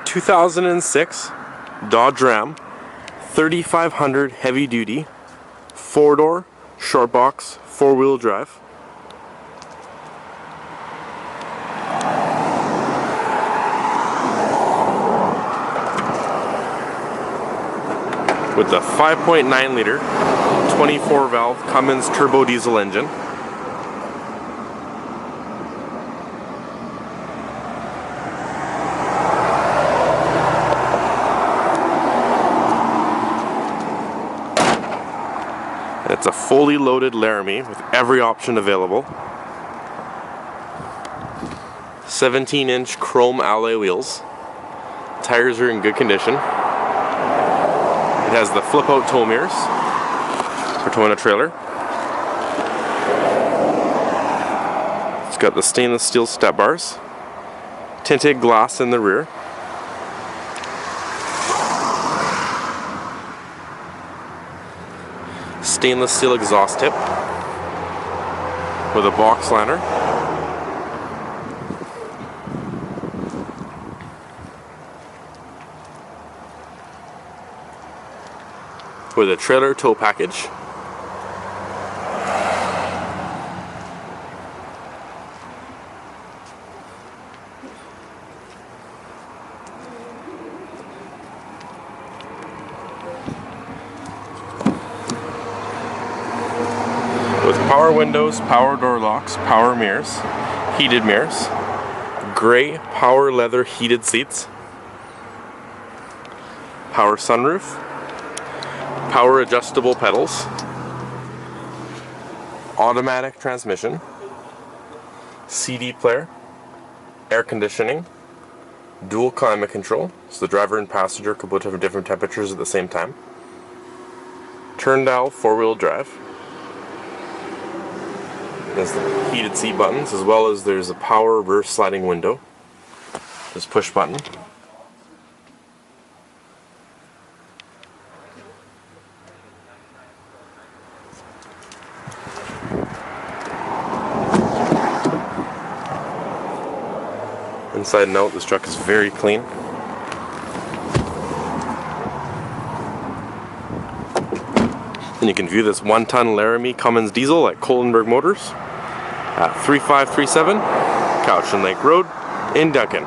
2006 Dodge Ram 3500 heavy duty, 4-door, short box, 4-wheel drive. With the 5.9 liter 24 valve Cummins turbo diesel engine. It's a fully loaded Laramie with every option available. 17-inch chrome alloy wheels. Tires are in good condition. It has the flip-out tow mirrors for towing a trailer. It's got the stainless steel step bars. Tinted glass in the rear. Stainless steel exhaust tip with a box liner. With a trailer tow package. With power windows, power door locks, power mirrors, heated mirrors, gray power leather heated seats, power sunroof, power adjustable pedals, automatic transmission, CD player, air conditioning, dual climate control, so the driver and passenger can put different temperatures at the same time, turn dial 4-wheel drive. There's the heated seat buttons, as well as there's a power reverse sliding window. This push button. Inside note, this truck is very clean. And you can view this 1-ton Laramie Cummins diesel at Kolenberg Motors at 3537 Couch and Lake Road in Duncan.